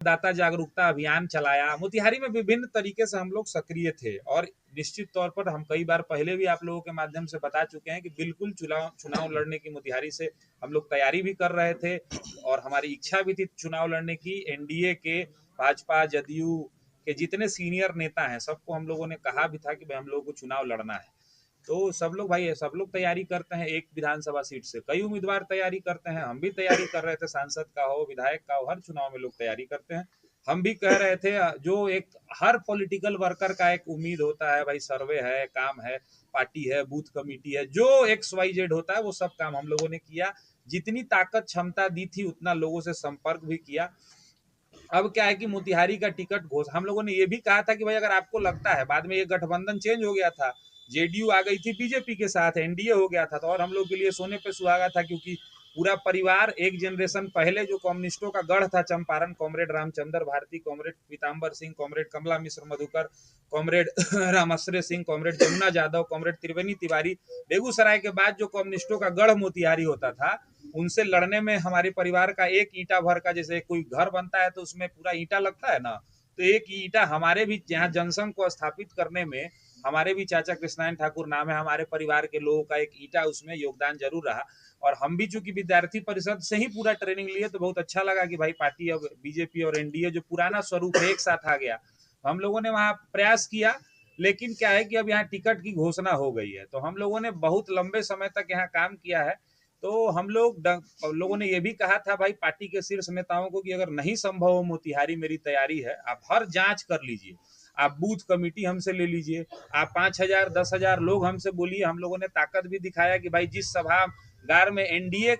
दाता जागरूकता अभियान चलाया। मोतिहारी में विभिन्न तरीके से हम लोग सक्रिय थे और निश्चित तौर पर हम कई बार पहले भी आप लोगों के माध्यम से बता चुके हैं कि बिल्कुल चुनाव लड़ने की मोतिहारी से हम लोग तैयारी भी कर रहे थे और हमारी इच्छा भी थी चुनाव लड़ने की। एनडीए के, भाजपा, जदयू के जितने सीनियर नेता हैं सबको हम लोगों ने कहा भी था कि भाई हम लोगों को चुनाव लड़ना है। तो सब लोग भाई सब लोग तैयारी करते हैं। एक विधानसभा सीट से कई उम्मीदवार तैयारी करते हैं। हम भी तैयारी कर रहे थे, सांसद का हो, विधायक का हो, हर चुनाव में लोग तैयारी करते हैं। हम भी कह रहे थे, जो एक हर पॉलिटिकल वर्कर का एक उम्मीद होता है, भाई सर्वे है, काम है, पार्टी है, बूथ कमेटी है, जो XYZ होता है वो सब काम हम लोगों ने किया। जितनी ताकत क्षमता दी थी उतना लोगों से संपर्क भी किया। अब क्या है कि मोतिहारी का टिकट हम लोगों ने ये भी कहा था कि भाई अगर आपको लगता है, बाद में ये गठबंधन चेंज हो गया था, जेडीयू आ गई थी बीजेपी के साथ, एनडीए हो गया था, तो और हम लोग के लिए सोने पे सुहागा था, क्योंकि पूरा परिवार एक जनरेशन पहले जो कम्युनिस्टों का गढ़ था Champaran, comrade Ramchandra Bharti, comrade Pitambar Singh, comrade Kamla Mishra Madhukar, comrade Ramashray Singh, comrade Jamuna Yadav, comrade Triveni Tiwari, Begusarai के बाद जो कम्युनिस्टों का गढ़ मोतिहारी होता था, उनसे लड़ने में हमारे परिवार का एक ईंटा भर का, जैसे कोई घर बनता है तो उसमें पूरा ईंटा लगता है ना, तो एक ईंटा हमारे भी यहाँ जनसंघ को स्थापित करने में हमारे भी चाचा कृष्णायन ठाकुर नाम है हमारे परिवार के लोगों का, एक ईंटा उसमें योगदान जरूर रहा। और हम भी चूंकि विद्यार्थी परिषद से ही पूरा ट्रेनिंग लिए तो बहुत अच्छा लगा कि भाई पार्टी अब बीजेपी और एनडीए जो पुराना स्वरूप है एक साथ आ गया। हम लोगों ने वहाँ प्रयास किया, लेकिन क्या है कि अब यहाँ टिकट की घोषणा हो गई है, तो हम लोगों ने बहुत लंबे समय तक यहाँ काम किया है। तो हम लोगों ने ये भी कहा था भाई पार्टी के शीर्ष नेताओं को कि अगर नहीं संभव हो मोतिहारी, मेरी तैयारी है, आप हर जांच कर लीजिए, आप बूथ कमेटी हमसे ले लीजिए, आप 5,000 10,000 लोग हमसे बोलिए। हम लोगों ने ताकत भी दिखाया कि भाई जिस सभागार में एनडीए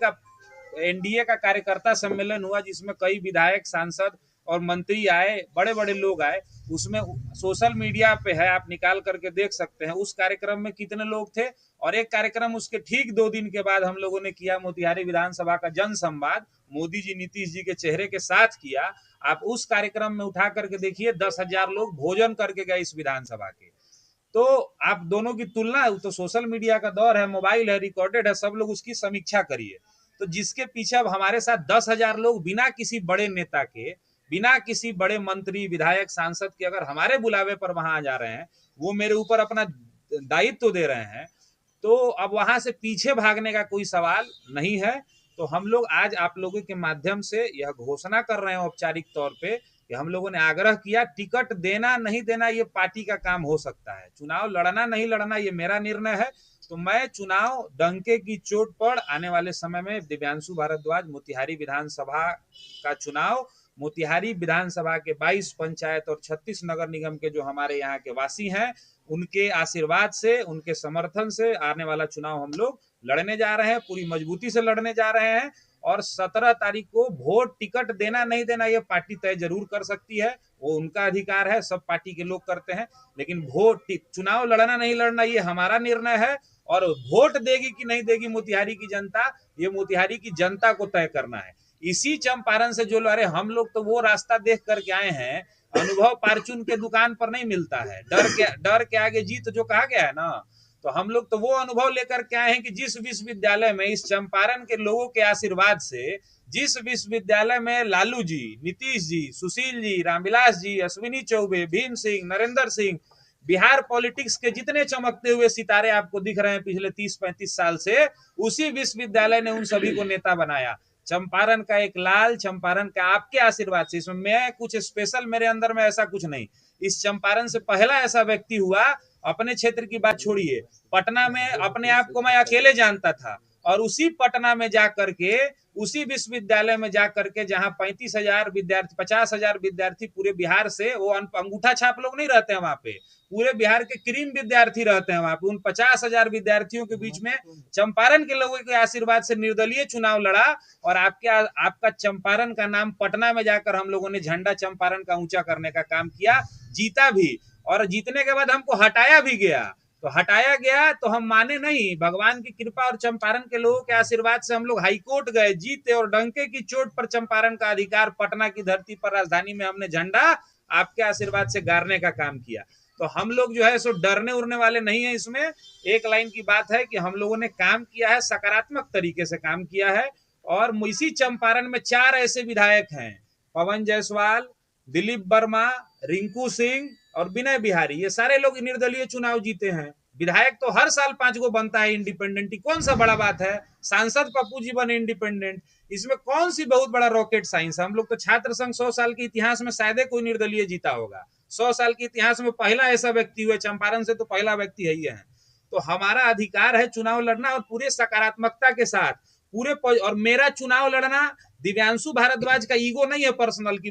का कार्यकर्ता सम्मेलन हुआ, जिसमें कई विधायक, सांसद और मंत्री आए, बड़े बड़े लोग आए, उसमें सोशल मीडिया पे है, आप निकाल करके देख सकते हैं उस कार्यक्रम में कितने लोग थे। और एक कार्यक्रम उसके ठीक 2 दिन के बाद हम लोगों ने किया, मोतिहारी विधानसभा का जन संवाद, मोदी जी नीतीश जी के चेहरे के साथ किया। आप उस कार्यक्रम में उठा करके देखिए, 10,000 लोग भोजन करके गए इस विधानसभा के। तो आप दोनों की तुलना, तो सोशल मीडिया का दौर है, मोबाइल है, रिकॉर्डेड है, सब लोग उसकी समीक्षा करिए। तो जिसके पीछे अब हमारे साथ 10,000 लोग बिना किसी बड़े नेता के, बिना किसी बड़े मंत्री, विधायक, सांसद के अगर हमारे बुलावे पर वहां आ जा रहे हैं, वो मेरे ऊपर अपना दायित्व दे रहे हैं, तो अब वहां से पीछे भागने का कोई सवाल नहीं है। तो हम लोग आज आप लोगों के माध्यम से यह घोषणा कर रहे हैं औपचारिक तौर पे कि हम लोगों ने आग्रह किया, टिकट देना नहीं देना ये पार्टी का काम हो सकता है, चुनाव लड़ना नहीं लड़ना ये मेरा निर्णय है। तो मैं चुनाव डंके की चोट पर आने वाले समय में दिव्यांशु भारद्वाज, मोतिहारी विधानसभा का चुनाव, मोतिहारी विधानसभा के 22 पंचायत और 36 नगर निगम के जो हमारे यहाँ के वासी हैं, उनके आशीर्वाद से, उनके समर्थन से आने वाला चुनाव हम लोग लड़ने जा रहे हैं, पूरी मजबूती से लड़ने जा रहे हैं। और 17 तारीख को वोट, टिकट देना नहीं देना ये पार्टी तय जरूर कर सकती है, वो उनका अधिकार है, सब पार्टी के लोग करते हैं, लेकिन चुनाव लड़ना नहीं लड़ना ये हमारा निर्णय है। और वोट देगी कि नहीं देगी मोतिहारी की जनता, ये मोतिहारी की जनता को तय करना है। इसी चंपारण से जो अरे हम लोग तो वो रास्ता देख करके आए हैं, अनुभव पारचून के दुकान पर नहीं मिलता है, डर के आगे जीत जो कहा गया है ना, तो हम लोग तो वो अनुभव लेकर के आए हैं कि जिस विश्वविद्यालय में इस चंपारण के लोगों के आशीर्वाद से, जिस विश्वविद्यालय में लालू जी, नीतीश जी, सुशील जी, रामविलास जी, अश्विनी चौबे, भीम सिंह, नरेंद्र सिंह, बिहार पॉलिटिक्स के जितने चमकते हुए सितारे आपको दिख रहे हैं पिछले 30-35 साल से, उसी विश्वविद्यालय ने उन सभी को नेता बनाया। चंपारण का एक लाल, चंपारण का आपके आशीर्वाद से, इसमें मैं कुछ स्पेशल मेरे अंदर में ऐसा कुछ नहीं, इस चंपारण से पहला ऐसा व्यक्ति हुआ, अपने क्षेत्र की बात छोड़िए, पटना में अपने आप को मैं अकेले जानता था, और उसी पटना में जा करके, उसी विश्वविद्यालय में जा करके जहां 35,000 विद्यार्थी, 50,000 विद्यार्थी पूरे बिहार से, वो अंगूठा छाप लोग नहीं रहते हैं वहां पे, पूरे बिहार के क्रीम विद्यार्थी रहते हैं वहां पे, उन 50,000 विद्यार्थियों के बीच में चंपारण के लोगों के आशीर्वाद से निर्दलीय चुनाव लड़ा, और आपका चंपारण का नाम पटना में जाकर हम लोगों ने झंडा चंपारण का ऊंचा करने का काम किया, जीता भी, और जीतने के बाद हमको हटाया भी गया। तो हटाया गया तो हम माने नहीं, भगवान की कृपा और चंपारण के लोगों के आशीर्वाद से हम लोग हाईकोर्ट गए, जीते, और डंके की चोट पर चंपारण का अधिकार पटना की धरती पर, राजधानी में हमने झंडा आपके आशीर्वाद से गाड़ने का काम किया। तो हम लोग जो है सो डरने उड़ने वाले नहीं है। इसमें एक लाइन की बात है कि हम लोगों ने काम किया है, सकारात्मक तरीके से काम किया है, और इसी चंपारण में 4 ऐसे विधायक हैं पवन जायसवाल, दिलीप वर्मा, रिंकू सिंह और विनय बिहारी, ये सारे लोग निर्दलीय चुनाव जीते हैं। विधायक तो हर साल 5 गो बनता है इंडिपेंडेंट, कौन सा बड़ा बात है। सांसद पप्पू जी बने इंडिपेंडेंट, इसमें कौन सी बहुत बड़ा रॉकेट साइंस। हम लोग तो छात्र संघ 100 साल के इतिहास में शायद कोई निर्दलीय जीता होगा। 100 साल के इतिहास में पहला ऐसा व्यक्ति हुआ, चंपारण से तो पहला व्यक्ति है ही है। तो हमारा अधिकार है चुनाव लड़ना, और पूरे सकारात्मकता के साथ पूरे। और मेरा चुनाव लड़ना दिव्यांशु भारद्वाज का ईगो नहीं है पर्सनल, कि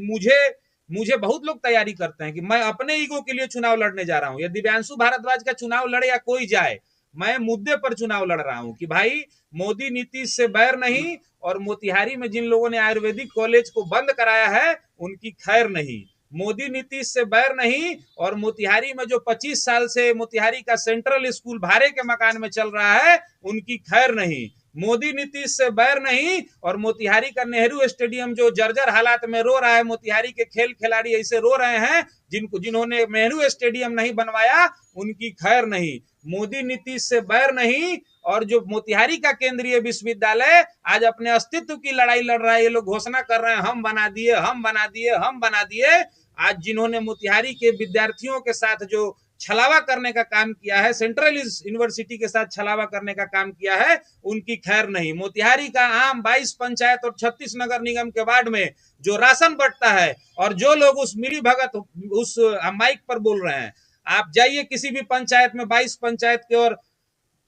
मुझे बहुत लोग तैयारी करते हैं कि मैं अपने ईगो के लिए चुनाव लड़ने जा रहा हूं, या दिव्यांशु भारद्वाज का चुनाव लड़े या कोई जाए, मैं मुद्दे पर चुनाव लड़ रहा हूं कि भाई मोदी नीतीश से बैर नहीं, और मोतिहारी में जिन लोगों ने आयुर्वेदिक कॉलेज को बंद कराया है उनकी खैर नहीं। मोदी नीतीश से बैर नहीं, और मोतिहारी में जो 25 साल से मोतिहारी का सेंट्रल स्कूल भाड़े के मकान में चल रहा है उनकी खैर नहीं। मोदी नीतीश से बैर नहीं, और मोतिहारी का नेहरू स्टेडियम जो जर्जर हालात में रो रहा है, मोतिहारी के खेल खिलाड़ी ऐसे रो रहे हैं जिन्होंने नेहरू स्टेडियम नहीं बनवाया उनकी खैर नहीं। मोदी नीतीश से बैर नहीं, और जो मोतिहारी का केंद्रीय विश्वविद्यालय आज अपने अस्तित्व की लड़ाई लड़ रहा है, ये लोग घोषणा कर रहे हैं हम बना दिए, हम बना दिए, हम बना दिए। आज जिन्होंने मोतिहारी के विद्यार्थियों के साथ जो छलावा करने का काम किया है, सेंट्रल यूनिवर्सिटी के साथ छलावा करने का काम किया है, उनकी खैर नहीं। मोतिहारी का आम 22 पंचायत और 36 नगर निगम के वार्ड में जो राशन बंटता है, और जो लोग उस मिली भगत उस माइक पर बोल रहे हैं, आप जाइए किसी भी पंचायत में, 22 पंचायत के और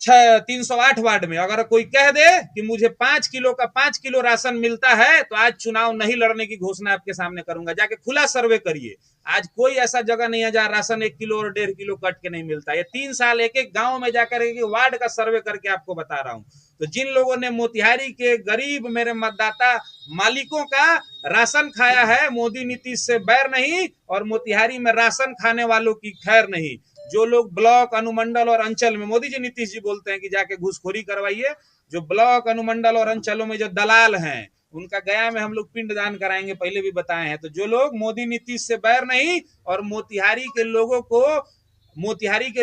308 वार्ड में, अगर कोई कह दे कि मुझे 5 किलो राशन मिलता है तो आज चुनाव नहीं लड़ने की घोषणा आपके सामने करूंगा। जाके खुला सर्वे करिए, आज कोई ऐसा जगह नहीं है जहां राशन 1 किलो और 1.5 किलो कट के नहीं मिलता। ये 3 साल एक एक गांव में जाकर वार्ड का सर्वे करके आपको बता रहा हूं। तो जिन लोगों ने मोतिहारी के गरीब मेरे मतदाता मालिकों का राशन खाया है, मोदी नीति से बैर नहीं, और मोतिहारी में राशन खाने वालों की खैर नहीं। जो लोग ब्लॉक, अनुमंडल और अंचल में, मोदी जी नीतीश जी बोलते हैं कि जाके घूसखोरी करवाइए, जो ब्लॉक, अनुमंडल और अंचलों में जो दलाल हैं उनका गया में हम लोग पिंडदान कराएंगे, पहले भी बताए हैं। तो जो लोग मोदी नीतीश से बैर नहीं, और मोतिहारी के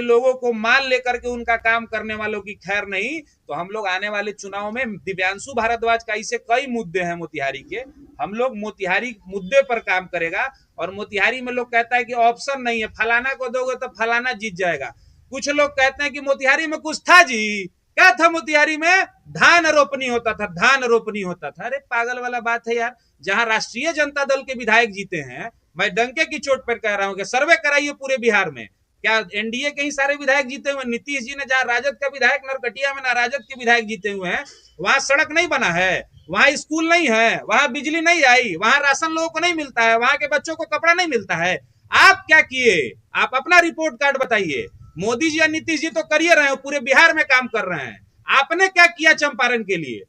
लोगों को मान लेकर के उनका काम करने वालों की खैर नहीं, तो हम लोग आने वाले चुनाव में दिव्यांशु भारद्वाज का ऐसे कई मुद्दे हैं मोतिहारी के, हम लोग मोतिहारी मुद्दे पर काम करेगा। और मोतिहारी में लोग कहता है कि ऑप्शन नहीं है, फलाना को दोगे तो फलाना जीत जाएगा। कुछ लोग कहते हैं कि मोतिहारी में कुछ था जी, क्या था मोतिहारी में? धान रोपनी होता था, धान रोपनी होता था। अरे पागल वाला बात है यार, जहां राष्ट्रीय जनता दल के विधायक जीते हैं, मैं डंके की चोट पर कह रहा हूं कि सर्वे कराइए पूरे बिहार में, क्या एनडीए के ही सारे विधायक जीते हुए? नीतीश जी ने जहां राजद का विधायक नरकटिया में ना राजद के विधायक जीते हुए हैं, वहां सड़क नहीं बना है, वहां स्कूल नहीं है, वहां बिजली नहीं आई, वहां राशन लोगों को नहीं मिलता है, वहां के बच्चों को कपड़ा नहीं मिलता है। आप क्या किए? आप अपना रिपोर्ट कार्ड बताइए। मोदी जी या नीतीश जी तो करिए रहे हो, पूरे बिहार में काम कर रहे हैं। आपने क्या किया चंपारण के लिए?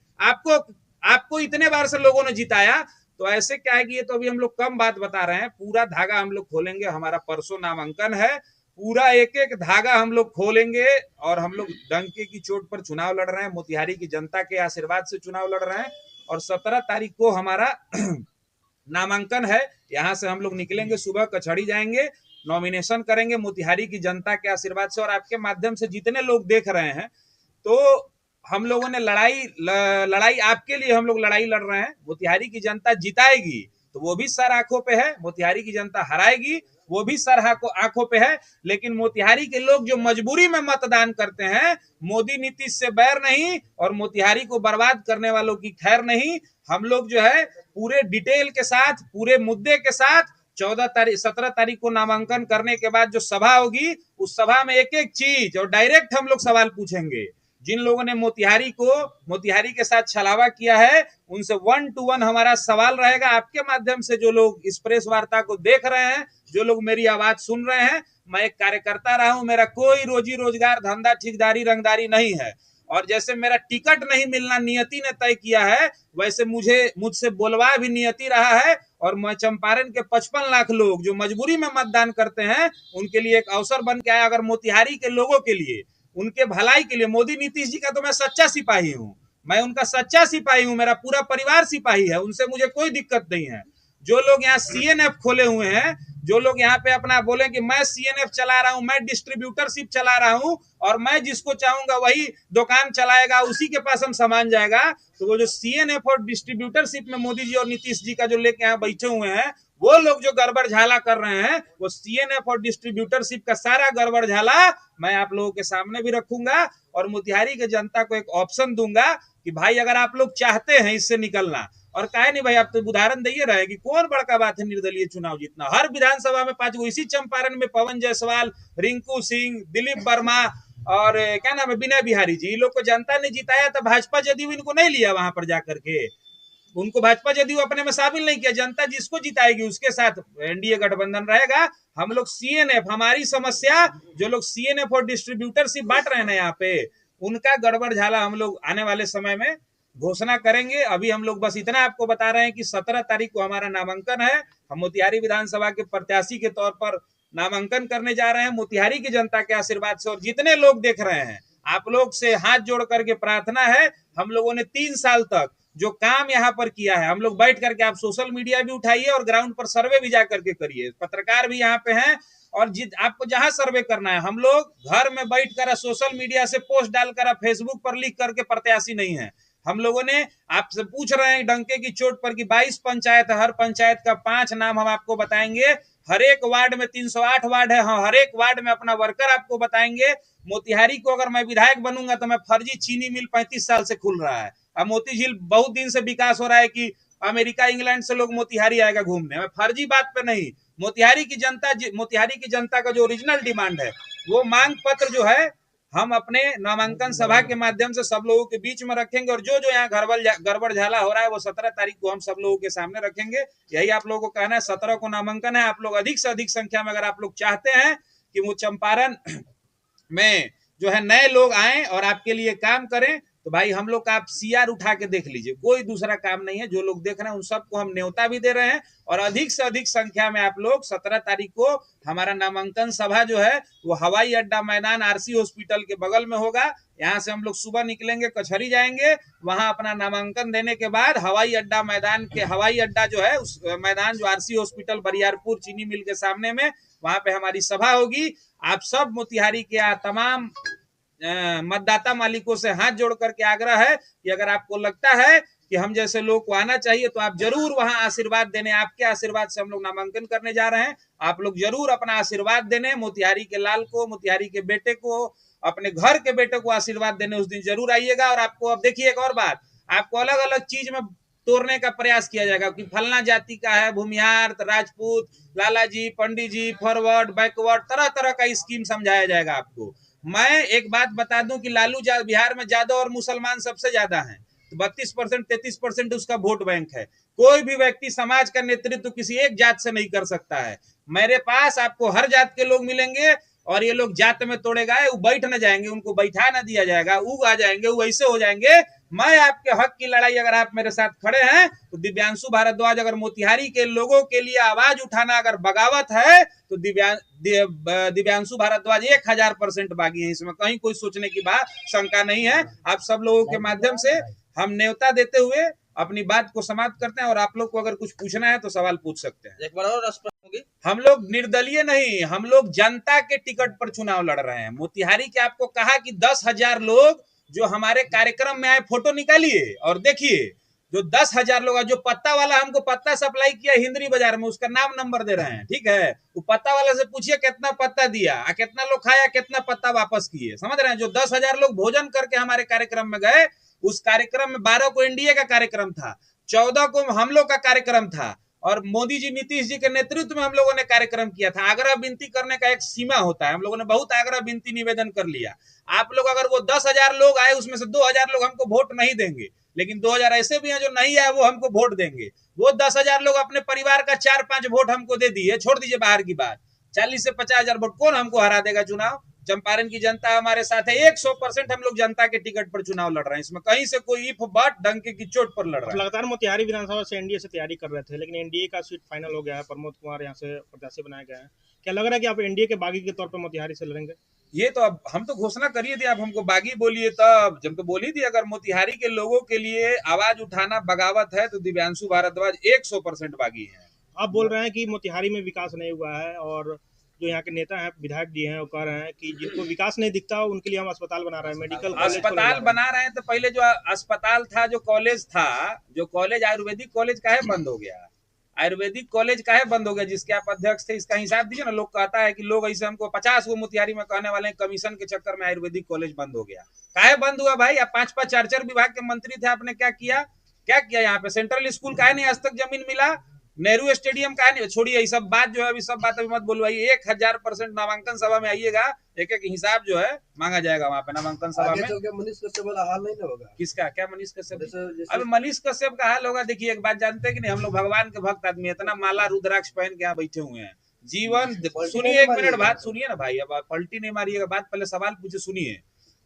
आपको इतने बार से लोगों ने जिताया। तो ऐसे क्या है कि ये तो अभी हम लोग कम बात बता रहे हैं, पूरा धागा हम लोग खोलेंगे। हमारा परसों नामांकन है, पूरा एक एक धागा हम लोग खोलेंगे, और हम लोग डंके की चोट पर चुनाव लड़ रहे हैं, मोतिहारी की जनता के आशीर्वाद से चुनाव लड़ रहे हैं। और 17 तारीख को हमारा नामांकन है, यहाँ से हम लोग निकलेंगे, सुबह कचहरी जाएंगे, नॉमिनेशन करेंगे मोतिहारी की जनता के आशीर्वाद से। और आपके माध्यम से जितने लोग देख रहे हैं, तो हम लोगों ने लड़ाई आपके लिए हम लोग लड़ाई लड़ रहे हैं। मोतिहारी की जनता जिताएगी तो वो भी सर आंखों पे है, मोतिहारी की जनता हराएगी वो भी सर आंखों पे है। लेकिन मोतिहारी के लोग जो मजबूरी में मतदान करते हैं, मोदी नीतीश से बैर नहीं और मोतिहारी को बर्बाद करने वालों की खैर नहीं। हम लोग जो है पूरे डिटेल के साथ, पूरे मुद्दे के साथ 17 तारीख को नामांकन करने के बाद जो सभा होगी, उस सभा में एक एक चीज और डायरेक्ट हम लोग सवाल पूछेंगे। जिन लोगों ने मोतिहारी के साथ छलावा किया है, उनसे 1 to 1 हमारा सवाल रहेगा। आपके माध्यम से जो लोग इस प्रेस वार्ता को देख रहे हैं, जो लोग मेरी आवाज सुन रहे हैं, मैं एक कार्यकर्ता रहा हूं, मेरा कोई रोजी रोजगार, धंधा, ठेकेदारी, रंगदारी नहीं है। और जैसे मेरा टिकट नहीं मिलना नियति ने तय किया है, वैसे मुझसे बोलवा भी नियति रहा है। और मैं चंपारण के 55 लाख लोग जो मजबूरी में मतदान करते हैं, उनके लिए एक अवसर बन के आया। अगर मोतिहारी के लोगों के लिए, उनके भलाई के लिए, मोदी नीतीश जी का तो मैं सच्चा सिपाही हूं, मैं उनका सच्चा सिपाही हूं, मेरा पूरा परिवार सिपाही है, उनसे मुझे कोई दिक्कत नहीं है। जो लोग यहाँ CNF खोले हुए हैं, जो लोग यहाँ पे अपना बोले कि मैं सीएनएफ चला रहा हूँ, मैं डिस्ट्रीब्यूटरशिप चला रहा हूँ और मैं जिसको चाहूंगा वही दुकान चलाएगा, उसी के पास हम सामान जाएगा, तो वो जो सीएनएफ और डिस्ट्रीब्यूटरशिप में मोदी जी और नीतीश जी का जो लेके यहाँ बैठे हुए हैं, वो लोग जो गड़बड़ झाला कर रहे हैं, वो सीएनएफ और डिस्ट्रीब्यूटरशिप का सारा गड़बड़ झाला मैं आप लोगों के सामने भी रखूंगा और मोतिहारी के जनता को एक ऑप्शन दूंगा कि भाई अगर आप लोग चाहते हैं इससे निकलना, और काहे नहीं भाई, आप तो उदाहरण दिए रहे कि कौन बड़का बात है निर्दलीय चुनाव जीतना। हर विधानसभा में 5 गो, इसी चंपारण में पवन जायसवाल, रिंकू सिंह, दिलीप वर्मा और क्या नाम है विनय बिहारी जी, लोग को जनता ने जिताया, तो भाजपा जदयू इनको नहीं लिया वहां पर जाकर के, उनको भाजपा जदयू अपने में शामिल नहीं किया। जनता जिसको जिताएगी उसके साथ एनडीए गठबंधन रहेगा। हम लोग सीएनएफ, हमारी समस्या जो लोग सीएनएफ और डिस्ट्रीब्यूटरशिप बांट रहे हैं ना यहाँ पे, उनका गड़बड़ झाला हम लोग आने वाले समय में घोषणा करेंगे। अभी हम लोग बस इतना आपको बता रहे हैं कि 17 तारीख को हमारा नामांकन है, हम मोतिहारी विधानसभा के प्रत्याशी के तौर पर नामांकन करने जा रहे हैं। मोतिहारी की जनता के आशीर्वाद से और जितने लोग देख रहे हैं, आप लोग से हाथ जोड़ करके प्रार्थना है, हम लोगों ने 3 साल तक जो काम यहाँ पर किया है, हम लोग बैठ करके, आप सोशल मीडिया भी उठाइए और ग्राउंड पर सर्वे भी जा करके करिए, पत्रकार भी यहाँ पे हैं, और आपको जहां सर्वे करना है, हम लोग घर में बैठ कर सोशल मीडिया से पोस्ट डालकर, फेसबुक पर लिख करके प्रत्याशी नहीं है। हम लोगों ने आपसे पूछ रहे हैं डंके की चोट पर कि 22 पंचायत है, हर पंचायत का 5 नाम हम आपको बताएंगे, हर एक वार्ड में 308 वार्ड है, हाँ हर एक वार्ड में अपना वर्कर आपको बताएंगे। मोतिहारी को अगर मैं विधायक बनूंगा तो मैं फर्जी चीनी मिल 35 साल से खुल रहा है, अब मोती झील बहुत दिन से विकास हो रहा है कि अमेरिका इंग्लैंड से लोग मोतिहारी आएगा घूमने, मैं फर्जी बात पे नहीं। मोतिहारी की जनता का जो ओरिजिनल डिमांड है, वो मांग पत्र जो है हम अपने नामांकन सभा के माध्यम से सब लोगों के बीच में रखेंगे, और जो यहाँ गड़बड़ झाला हो रहा है वो 17 तारीख को हम सब लोगों के सामने रखेंगे। यही आप लोगों को कहना है। 17 को नामांकन है, आप लोग अधिक से अधिक संख्या में, अगर आप लोग चाहते हैं कि वो चंपारण में जो है नए लोग आए और आपके लिए काम करें, तो भाई हम लोग का आप सीआर उठा के देख लीजिए, कोई दूसरा काम नहीं है। जो लोग देख रहे हैं उन सबको हम न्योता भी दे रहे हैं, और अधिक से अधिक संख्या में आप लोग 17 तारीख को हमारा नामांकन सभा जो है वो हवाई अड्डा मैदान आरसी हॉस्पिटल के बगल में होगा। यहाँ से हम लोग सुबह निकलेंगे, कचहरी जाएंगे, वहां अपना नामांकन देने के बाद हवाई अड्डा मैदान के, हवाई अड्डा जो है उस मैदान जो आरसी हॉस्पिटल बरियारपुर चीनी मिल के सामने में, वहां पे हमारी सभा होगी। आप सब मोतिहारी के तमाम मतदाता मालिकों से हाथ जोड़ करके आग्रह है कि अगर आपको लगता है कि हम जैसे लोग को आना चाहिए, तो आप जरूर वहां आशीर्वाद देने, आपके आशीर्वाद से हम लोग नामांकन करने जा रहे हैं, आप लोग जरूर अपना आशीर्वाद देने, मोतिहारी के लाल को, मोतिहारी के बेटे को, अपने घर के बेटे को आशीर्वाद देने उस दिन जरूर आइएगा। और आपको अब देखिए एक और बात, आपको अलग अलग चीज में तोड़ने का प्रयास किया जाएगा कि फलना जाति का है, भूमिहार, राजपूत, लालाजी, पंडित जी, फॉरवर्ड, बैकवर्ड, तरह तरह का स्कीम समझाया जाएगा आपको। मैं एक बात बता दूं कि लालू बिहार में यादव और मुसलमान सबसे ज्यादा हैं, तो 32% 33% उसका वोट बैंक है। कोई भी व्यक्ति समाज का नेतृत्व किसी एक जात से नहीं कर सकता है। मेरे पास आपको हर जात के लोग मिलेंगे, और ये लोग जात में तोड़े गए, वो बैठ न जाएंगे, उनको बैठा न दिया जाएगा, वो आ जाएंगे, वो ऐसे हो जाएंगे। मैं आपके हक की लड़ाई, अगर आप मेरे साथ खड़े हैं, तो दिव्यांशु भारद्वाज, अगर मोतिहारी के लोगों के लिए आवाज उठाना अगर बगावत है, तो दिव्यांशु भारद्वाज 1000% बागी है, इसमें कहीं कोई सोचने की बात, शंका नहीं है। आप सब लोगों के माध्यम से हम न्योता देते हुए अपनी बात को समाप्त करते हैं, और आप लोग को अगर कुछ पूछना है तो सवाल पूछ सकते हैं। एक बार और होगी, हम लोग निर्दलीय नहीं, हम लोग जनता के टिकट पर चुनाव लड़ रहे हैं। मोतिहारी के आपको कहा कि 10,000 लोग जो हमारे कार्यक्रम में आए, फोटो निकालिए और देखिए, जो 10,000 लोग, जो पत्ता वाला हमको पत्ता सप्लाई किया हिंदरी बाजार में, उसका नाम नंबर दे रहे हैं, ठीक है, वो पत्ता वाला से पूछिए कितना पत्ता दिया, कितना लोग खाया, कितना पत्ता वापस किए, समझ रहे हैं। जो 10,000 लोग भोजन करके हमारे कार्यक्रम में गए, उस कार्यक्रम में 12 को एनडीए का कार्यक्रम था, 14 को हम लोग का कार्यक्रम था, और मोदी जी, नीतीश जी के नेतृत्व में हम लोगों ने कार्यक्रम किया था। आग्रह विनती करने का एक सीमा होता है, हम लोगों ने बहुत आग्रह विनती निवेदन कर लिया। आप लोग अगर वो 10,000 लोग आए, उसमें से 2,000 लोग हमको वोट नहीं देंगे, लेकिन 2,000 ऐसे भी हैं जो नहीं आए, वो हमको वोट देंगे। वो 10,000 लोग अपने परिवार का 4-5 वोट हमको दे दिए, छोड़ दीजिए बाहर की बात, 40 से 50,000 वोट कौन हमको हरा देगा चुनाव। चंपारण की जनता हमारे साथ है, 100% हम लोग जनता के टिकट पर चुनाव लड़ रहे हैं, इसमें कहीं से कोई इफ बट डंके की चोट पर लड़ रहे हैं। लगातार मोतिहारी विधानसभा से एनडीए से तैयारी कर रहे थे, लेकिन एनडीए का सीट फाइनल हो गया है, प्रमोद कुमार यहाँ से प्रत्याशी बनाए गए हैं। क्या लग रहा है कि आप एनडीए के बागी के तौर पर मोतिहारी से लड़ेंगे? ये तो अब हम तो घोषणा करिए थे, आप हमको बागी बोलिए, तब जब तो बोली थी अगर मोतिहारी के लोगों के लिए आवाज उठाना बगावत है, तो दिव्यांशु भारद्वाज 100% बागी है। आप बोल रहे हैं कि मोतिहारी में विकास नहीं हुआ है, और जो यहाँ के नेता हैं, विधायक जी हैं, वो कह रहे हैं कि जिनको विकास नहीं दिखता उनके लिए हम अस्पताल बना रहे हैं, मेडिकल कॉलेज अस्पताल बना रहे हैं। तो पहले जो अस्पताल था, जो कॉलेज आयुर्वेदिक कॉलेज काहे बंद हो गया? आयुर्वेदिक कॉलेज काहे बंद हो गया जिसके आप अध्यक्ष थे? इसका हिसाब दीजिए ना। लोग कहता है कि लोग ऐसे हमको 50 वो मोतिहारी में कहने वाले हैं कमीशन के चक्कर में आयुर्वेदिक कॉलेज बंद हो गया। काहे बंद हुआ भाई? आप 5-5 4-4 विभाग के मंत्री थे, आपने क्या किया? क्या किया यहाँ पे? सेंट्रल स्कूल काहे नहीं आज तक जमीन मिला? नेहरू स्टेडियम काहे नहीं? छोड़िए ये सब बात जो है, अभी सब बात अभी मत बोलवाइए। 1000% नामांकन सभा में आइएगा, एक एक हिसाब जो है मांगा जाएगा वहां पे नामांकन सभा में। मनीष कश्यप वाला हाल नहीं होगा? किसका? क्या मनीष कश्यप? अब मनीष कश्यप का हाल होगा। देखिए एक बात जानते हैं कि नहीं, हम लोग भगवान के भक्त आदमी, इतना माला रुद्राक्ष पहन के यहाँ बैठे हुए हैं। जीवन सुनिए, 1 मिनट बात सुनिए ना भाई, अब पलटी नहीं मारिएगा बात, पहले सवाल पूछे सुनिए।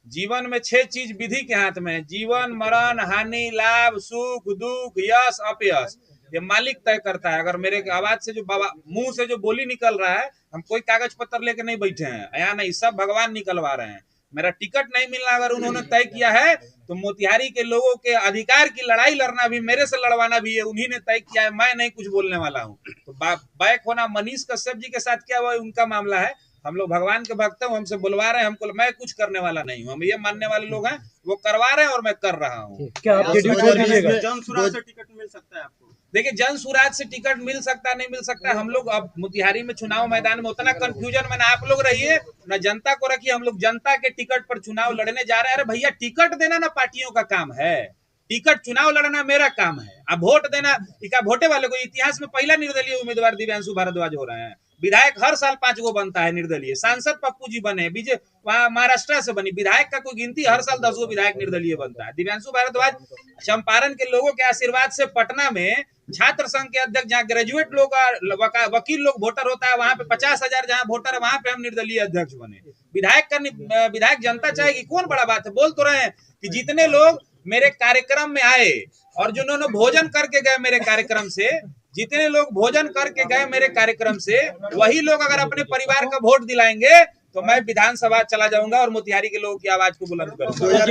जीवन में 6 चीज विधि के हाथ में है। जीवन, मरण, हानि, लाभ, सुख, दुख, यश, अपयश, ये मालिक तय करता है। अगर मेरे आवाज से जो बाबा मुंह से जो बोली निकल रहा है, हम कोई कागज पत्र लेके नहीं बैठे हैं यहाँ, नहीं, सब भगवान निकलवा रहे हैं। मेरा टिकट नहीं मिलना अगर उन्होंने तय किया है, तो मोतिहारी के लोगों के अधिकार की लड़ाई लड़ना भी मेरे से लड़वाना भी है, उन्हीं ने तय किया है। मैं नहीं कुछ बोलने वाला हूँ। तो बैक होना मनीष कश्यप जी के साथ क्या हुआ उनका मामला है। हम लोग भगवान के भक्त हैं, हमसे बुलवा रहे हैं, हमको मैं कुछ करने वाला नहीं हूँ। हम ये मानने वाले लोग हैं, वो करवा रहे हैं और मैं कर रहा हूँ। क्या आप जेडीयू छोड़ दीजिएगा? जन सुराज से टिकट मिल सकता है आपको? देखिए जन सुराज से टिकट मिल सकता है, नहीं मिल सकता है। हम लोग अब मोतिहारी में चुनाव मैदान में उतना कंफ्यूजन में ना आप लोग रहिए ना जनता को रखिए। हम लोग जनता के टिकट पर चुनाव लड़ने जा रहे हैं। अरे भैया टिकट देना ना पार्टियों का काम है, टिकट चुनाव लड़ना मेरा काम है। अब वोट देना क्या वोटे वाले को? इतिहास में पहला निर्दलीय उम्मीदवार दिव्यांशु भारद्वाज हो रहे हैं। विधायक हर साल 5 गो बनता है निर्दलीय। सांसद पप्पू जी बने, बीजे वहां महाराष्ट्र से बनी। विधायक का कोई गिनती, हर साल 10 गो विधायक निर्दलीय बनता है। दिव्यांशु भारद्वाज चंपारण के लोगों के आशीर्वाद से पटना में छात्र संघ के अध्यक्ष, जहाँ ग्रेजुएट लोग, वकील लोग वोटर होता है, वहां पे 50,000 जहाँ वोटर है, वहां पे हम निर्दलीय अध्यक्ष बने। विधायक जनता चाहेगी, कौन बड़ा बात है? बोल तो रहे हैं कि जितने लोग मेरे कार्यक्रम में आए और जिन्होंने भोजन करके गए मेरे कार्यक्रम से, जितने लोग भोजन करके गए मेरे कार्यक्रम से, वही लोग अगर अपने परिवार का वोट दिलाएंगे तो मैं विधानसभा चला जाऊंगा और मोतिहारी के लोगों की आवाज को बुलंद करूंगा।